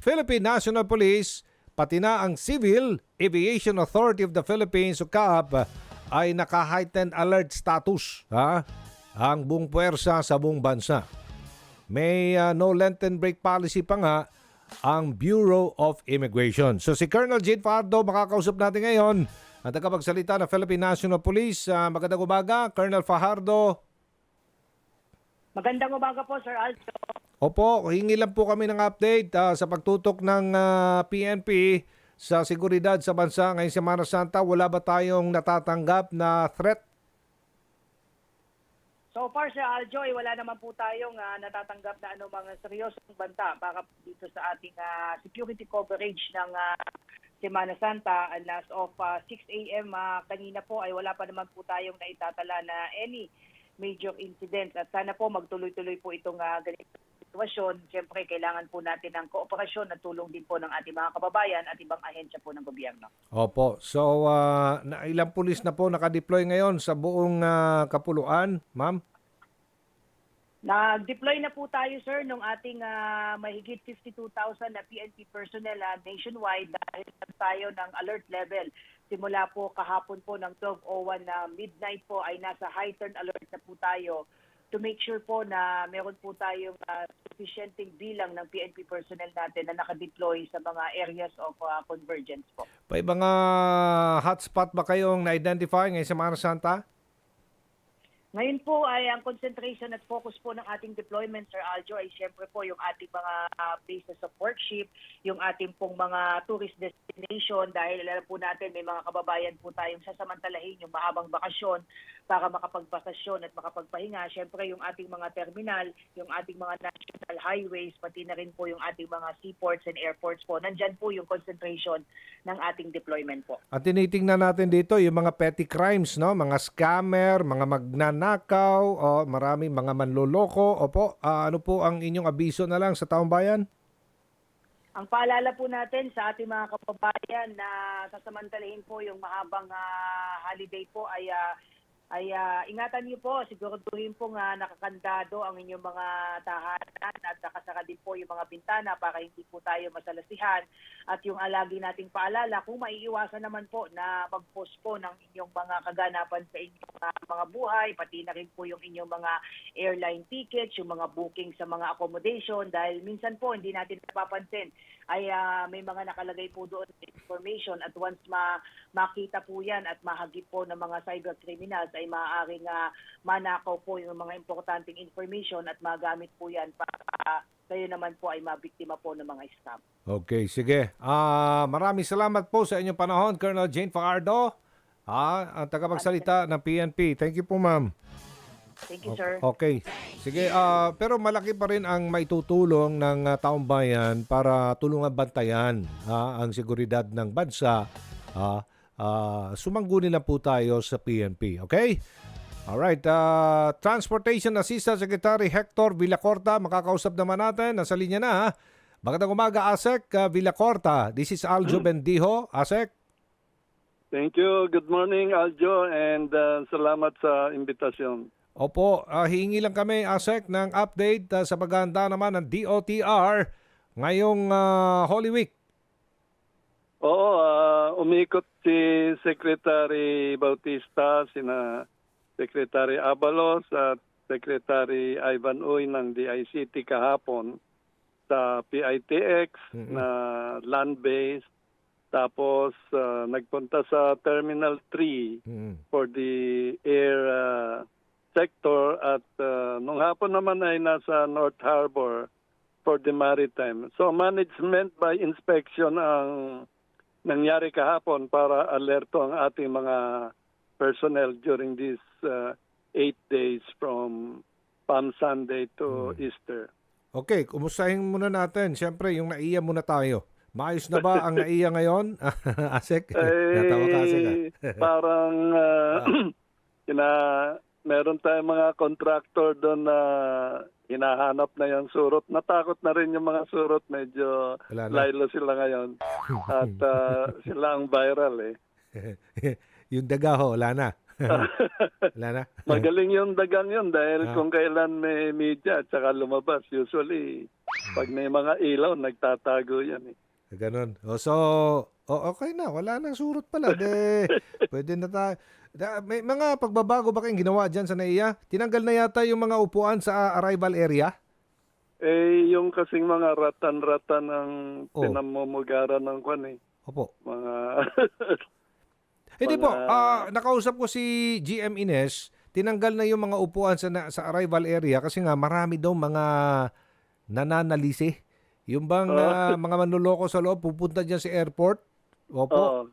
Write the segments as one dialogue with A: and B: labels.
A: Philippine National Police, pati na ang Civil Aviation Authority of the Philippines o CAAP ay naka-heightened alert status. Ang buong puwersa sa buong bansa. May no Lenten break policy pa nga ang Bureau of Immigration. So si Colonel Jane Fajardo makakausap natin ngayon at tagapagsalita ng Philippine National Police. Magandang umaga, Colonel Fajardo.
B: Magandang umaga po, Sir Aljo.
A: Opo, hingi lang po kami ng update sa pagtutok ng PNP sa seguridad sa bansa ngayong Semana Santa. Wala ba tayong natatanggap na threat?
B: So far, Sir Aljo, wala naman po tayong natatanggap na mga seryosong banta para dito sa ating security coverage ng Semana Santa. And as of 6 a.m. Kanina po ay wala pa naman po tayong naitatala na any major incidents. At sana po magtuloy-tuloy po itong ganitong sitwasyon. Siyempre, kailangan po natin ng kooperasyon at tulong din po ng ating mga kababayan at ibang ahensya po ng gobyerno.
A: Opo. So, ilang pulis na po nakadeploy ngayon sa buong kapuluan, ma'am?
B: Nag-deploy na po tayo, sir, nung ating mahigit 52,000 na PNP personnel nationwide dahil tayo ng alert level. Simula po kahapon po ng 12:01 na midnight po ay nasa heightened alert na po tayo to make sure po na meron po tayong sufficienting bilang ng PNP personnel natin na nakadeploy sa mga areas of convergence po.
A: May mga hotspot ba kayong na-identify ngayong Semana Santa?
B: Ngayon po ay ang concentration at focus po ng ating deployment, Sir Aljo, ay siyempre po yung ating mga bases of worship, yung ating pong mga tourist destination dahil alam po natin may mga kababayan po tayong sasamantalahin yung mahabang bakasyon para makapagbakasyon at makapagpahinga. Siyempre yung ating mga terminal, yung ating mga national highways, pati na rin po yung ating mga seaports and airports po. Nandyan po yung concentration ng ating deployment po.
A: At tinitingnan natin dito yung mga petty crimes, no? Mga scammer, mga magnanakaw, maraming mga manloloko. Opo, ano po ang inyong abiso na lang sa taong bayan?
B: Ang paalala po natin sa ating mga kababayan na sasamantalahin po yung mahabang holiday po ay ingatan niyo po, siguraduhin po nga nakakandado ang inyong mga tahanan at nakasara din po yung mga bintana para hindi po tayo masalasihan. At yung lagi nating paalala, kung maiiwasan naman po na mag-postpone ng inyong mga kaganapan sa inyong mga buhay, pati na rin po yung inyong mga airline tickets, yung mga booking sa mga accommodation, dahil minsan po hindi natin napapansin ay may mga nakalagay po doon information at once makita po yan at mahagip po ng mga cyber criminals ay maaaring manakaw po yung mga importanteng information at magamit po yan para kayo naman po ay mabiktima po ng mga scam.
A: Okay, sige. Maraming salamat po sa inyong panahon, Colonel Jane Fajardo, ang tagapagsalita ng PNP. Thank you po, ma'am.
B: Thank you, sir.
A: Okay. Sige, pero malaki pa rin ang maitutulong ng taong bayan para tulungan bantayan ang seguridad ng bansa. Sumanggunin lang po tayo sa PNP. Okay? Alright. Transportation Assistant Secretary Hector Villacorta, makakausap naman natin. Nasa linya na. Magandang umaga, ASEC Villacorta. This is Aljo Bendijo. ASEC.
C: Thank you. Good morning, Aljo, and salamat sa imbitasyon.
A: Opo, hihingi lang kami, ASEC, ng update sa paghahanda naman ng DOTR ngayong Holy Week.
C: Oo, umikot si Secretary Bautista, sina Secretary Abalos at Secretary Ivan Uy ng DICT kahapon sa PITX na land-based. Tapos nagpunta sa Terminal 3 for the air sector at nung hapon naman ay nasa North Harbor for the maritime. So management by inspection ang nangyari kahapon para alerto ang ating mga personnel during these 8 days from Palm Sunday to Easter.
A: Okay, kumustahin muna natin. Siyempre, yung NAIA muna tayo. Maayos na ba ang NAIA ngayon? ASEC? Natawa ka, ASEC.
C: Parang meron tayong mga contractor doon na hinahanap na yung surot. Natakot na rin yung mga surot. Medyo laylo sila ngayon. At sila ang viral eh.
A: Yung daga ho, wala na. Wala na?
C: Magaling yung dagang yun dahil kung kailan may media at saka lumabas, usually pag may mga ilaw, nagtatago yan eh.
A: Ganon. So, okay na. Wala nang surot pala. Pwede na tayo. May mga pagbabago ba kayong ginawa dyan sa NAIA? Tinanggal na yata yung mga upuan sa arrival area?
C: Yung kasing mga ratan-ratan ng pinamumugaran ng kwan eh.
A: Opo.
C: Mga...
A: Hindi po. Nakausap ko si GM Ines. Tinanggal na yung mga upuan sa arrival area kasi nga marami daw mga nananalisi. Yung bang mga manloloko sa loob pupunta dyan sa airport? Opo.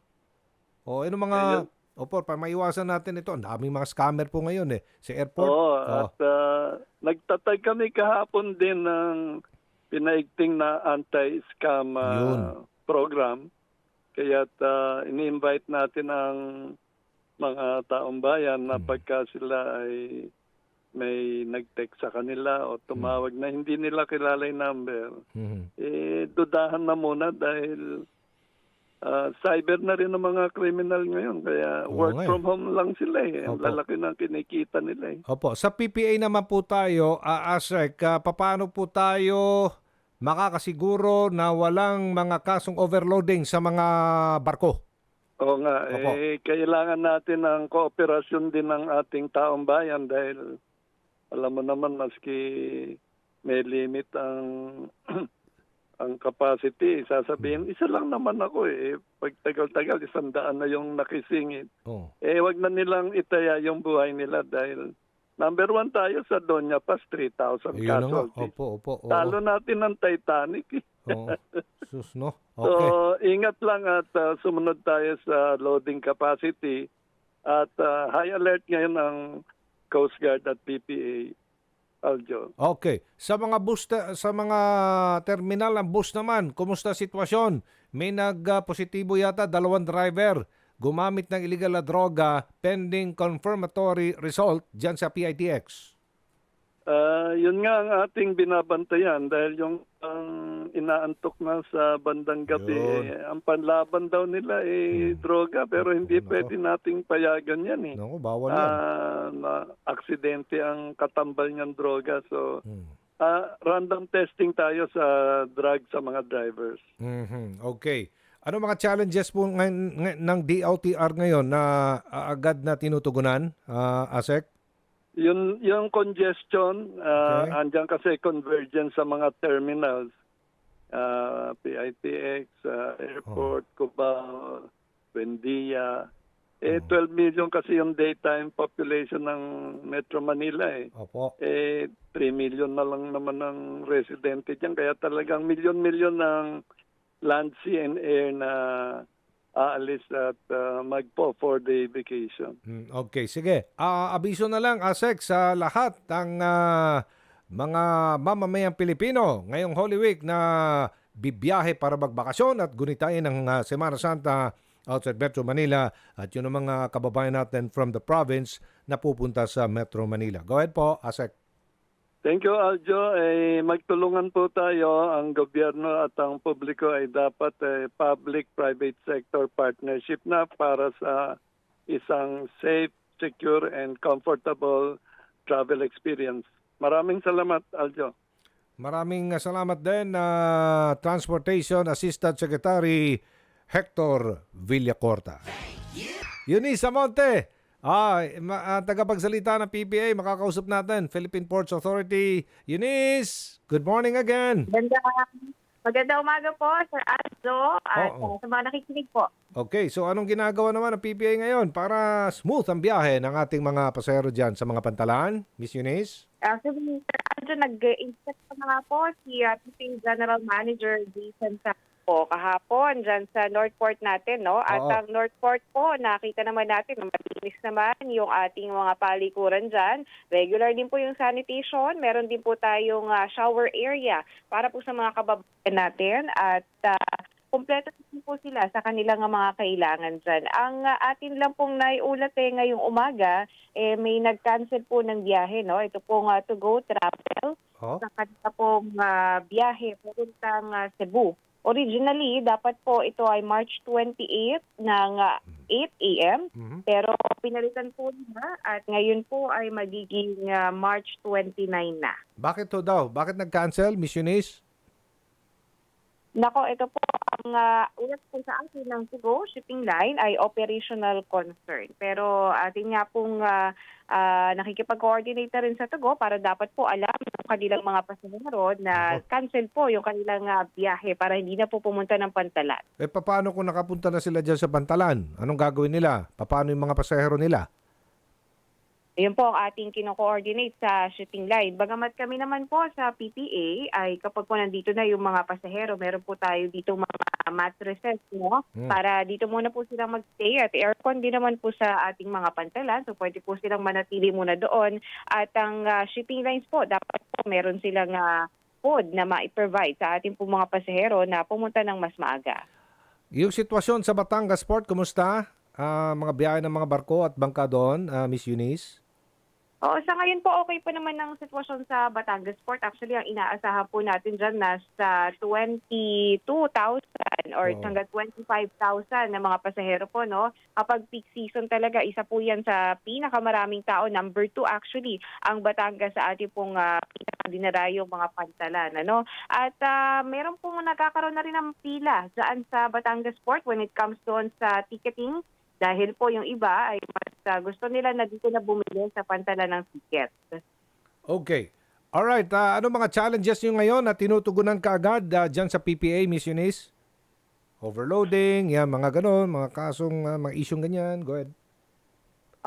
A: Ano mga... Opo, para maiwasan natin ito. Ang daming mga scammer po ngayon sa airport.
C: At nagtatag kami kahapon din ng pinaigting na anti-scam program. Kaya ini-invite natin ang mga taong bayan na pagka sila ay may nag-text sa kanila o tumawag na hindi nila kilala yung number, dudahan na muna dahil cyber na rin ang mga criminal ngayon. Kaya work from home lang sila eh. Ang lalaki ng kinikita nila eh.
A: Opo. Sa PPA naman po tayo, Asek, paano po tayo makakasiguro na walang mga kasong overloading sa mga barko?
C: Oo nga. Kailangan natin ng kooperasyon din ng ating taong bayan dahil alam mo naman maski may limit ang capacity, sasabihin, isa lang naman ako eh. Pag tagal-tagal, 100 na yung nakisingit. Wag na nilang itaya yung buhay nila dahil number 1 tayo sa Doña Paz, 3,000 casualties.
A: Opo.
C: Talo natin ng Titanic eh.
A: Sus, no? Okay.
C: So, ingat lang at sumunod tayo sa loading capacity at high alert ngayon ang Coast Guard at PPA. Aljo.
A: Okay. Sa mga bus, sa mga terminal ng bus naman, kumusta sitwasyon? May nagpositibo yata 2 driver gumamit ng illegal na droga pending confirmatory result dyan sa PITX.
C: Yun nga ang ating binabantayan dahil yung inaantok na sa bandang gabi, ang panlaban daw nila droga pero hindi pwede nating payagan yan eh.
A: Naku, bawal yan.
C: Na aksidente ang katambal niyang droga. So, random testing tayo sa drug sa mga drivers.
A: Okay. Ano mga challenges po ng DOTR ngayon na agad na tinutugunan, Asek?
C: Yung congestion, andyan kasi convergence sa mga terminals, PITX, airport, Cubao, Buendia. 12 million kasi yung daytime population ng Metro Manila eh.
A: Opo.
C: 3 million na lang naman ng residente dyan. Kaya talagang milyon-milyon ng land, sea, and air na aalis at magpo 4-day vacation.
A: Okay, sige. Abiso na lang, Asek, sa lahat ng mga mamamayang Pilipino ngayong Holy Week na bibiyahe para magbakasyon at gunitayin ng Semana Santa outside Metro Manila at yun ang mga kababayan natin from the province na pupunta sa Metro Manila. Go ahead po, Asek.
C: Thank you, Aljo. Magtulungan po tayo. Ang gobyerno at ang publiko ay dapat public-private sector partnership na para sa isang safe, secure, and comfortable travel experience. Maraming salamat, Aljo.
A: Maraming salamat din, Transportation Assistant Secretary Hector Villacorta. Eunice Amonte, tagapagsalita ng PPA, makakausap natin, Philippine Ports Authority. Eunice, good morning again.
D: Maganda umaga po, Sir Aljo, at sa mga nakikinig po.
A: Okay, so anong ginagawa naman ng PPA ngayon para smooth ang biyahe ng ating mga pasahero dyan sa mga pantalan, Miss Eunice?
D: So, Sir Aljo, nag-inspect pa nga po si PPA General Manager Jason po kahapon dyan sa Northport natin, no? At ang Northport po, nakita naman natin na malinis naman yung ating mga palikuran dyan. Regular din po yung sanitation. Meron din po tayong shower area para po sa mga kababayan natin at kompleto din po sila sa kanilang mga kailangan dyan. Ang atin lang pong naiulat ngayong umaga, may nag-cancel po ng biyahe, no? Ito pong to-go travel sa kanila pong biyahe papuntang Cebu. Originally, dapat po ito ay March 28 ng 8 a.m.
A: Mhm.
D: Pero pinalitan po na at ngayon po ay magiging March 29 na.
A: Bakit to daw? Bakit nag-cancel, Miss Eunice?
D: Nako, ito po ang ulat po sa akin ng Tugo shipping line ay operational concern. Pero atin nga pong nakikipag-coordinate na rin sa Tugo para dapat po alam ng kanilang mga pasahero na cancel po yung kanilang biyahe para hindi na po pumunta ng Pantalan.
A: Paano kung nakapunta na sila dyan sa Pantalan? Anong gagawin nila? Paano yung mga pasahero nila?
D: Ayun po ang ating kino-coordinate sa shipping line. Bagamat kami naman po sa PPA ay kapag po nandito na yung mga pasahero, meron po tayo dito mga mattresses, no? Para dito muna po silang mag-stay at aircon din naman po sa ating mga pantalan. So pwede po silang manatili muna doon. At ang shipping lines po, dapat po meron silang food na ma-provide sa ating po mga pasahero na pumunta ng mas maaga.
A: Yung sitwasyon sa Batangas Port, kumusta? Mga biyahe ng mga barko at bangka doon, Miss Eunice?
D: Oo, sa ngayon po okay pa naman ang sitwasyon sa Batangas Port. Actually, ang inaasahan po natin dyan nasa 22,000 or hanggang 25,000 na mga pasahero po, no? Kapag peak season talaga, isa po yan sa pinakamaraming tao. Number 2 actually, ang Batangas sa ating pong pinakadinarayong mga pantalan, ano? At meron pong nagkakaroon na rin ng pila dyan sa Batangas Port when it comes doon sa ticketing. Dahil po yung iba ay mas gusto nila na dito na bumili sa pantalan ng ticket.
A: Okay. Alright, ano mga challenges nyo ngayon na tinutugunan kaagad dyan sa PPA, Miss Eunice? Overloading, yan, mga ganon, mga kasong, mga isyong ganyan. Go ahead.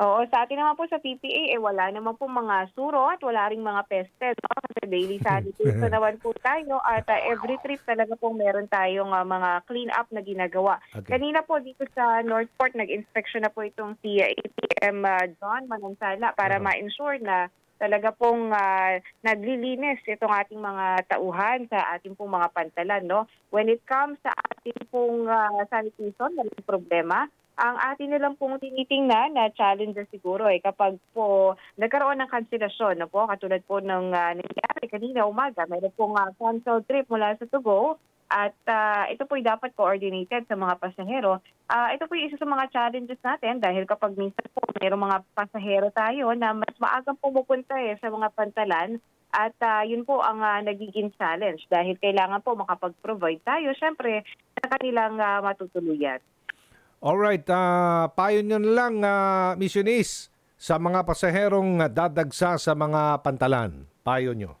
D: Oo, sa atin naman po sa PPA, wala naman po mga surot, wala ring mga peste. No? Kasi daily sanitation naman po tayo at every trip talaga po meron tayong mga clean up na ginagawa.
A: Okay.
D: Kanina po dito sa Northport, nag-inspection na po itong si APM John Manansala para ma-ensure na talaga pong naglilinis itong ating mga tauhan sa ating pong mga pantalan. No? When it comes sa ating pong sanitation, walang problema. Ang atin nilang pong tinitingnan na challenges siguro ay kapag po nagkaroon ng kanselasyon, no po, katulad po ng nangyari kanina umaga, mayroon pong canceled trip mula sa Tugo at ito po dapat coordinated sa mga pasahero. Ito po yung isa sa mga challenges natin dahil kapag minsan po mayroong mga pasahero tayo na mas maagang pumupunta sa mga pantalan at yun po ang nagiging challenge dahil kailangan po makapag-provide tayo syempre sa kanilang matutuluyan.
A: Alright, payo nyo na lang, Miss Eunice, sa mga pasaherong dadagsa sa mga pantalan. Payo nyo.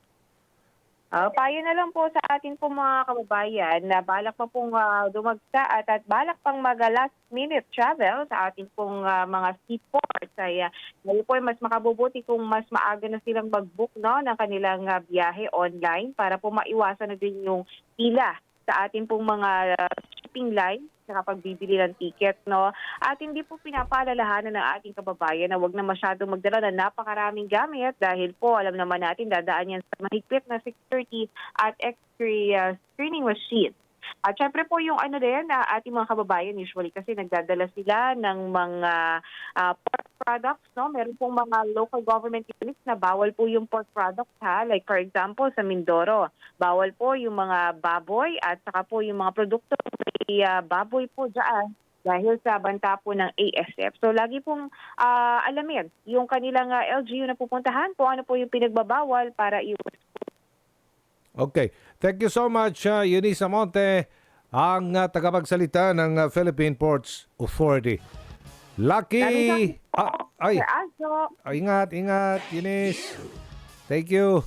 D: Payo na lang po sa atin po mga kababayan na balak pa pong dumagsa at balak pang mag-last minute travel sa ating pong mga seaports. Ay ngayon po ay mas makabubuti kung mas maaga na silang mag-book, no, ng kanilang biyahe online para po maiwasan na din yung pila sa ating pong mga shipping line sa pagbibili ng ticket, no? At hindi po pinapaalalahanan ng ating kababayan na wag na masyadong magdala ng napakaraming gamit dahil po alam naman natin dadaan yan sa mahigpit na security at X-ray screening machine. At syempre po yung ating mga kababayan usually kasi nagdadala sila ng mga pork products, no? Meron pong mga local government units na bawal po yung pork products, ha? Like for example sa Mindoro, bawal po yung mga baboy at saka po yung mga produkto may baboy po dyan dahil sa banta po ng ASF. So lagi pong alamin yung kanilang LGU na pupuntahan po ano po yung pinagbabawal para iwas.
A: Okay. Thank you so much, Eunice Amonte, ang tagapagsalita ng Philippine Ports Authority. Lucky! Ingat, Eunice. Thank you.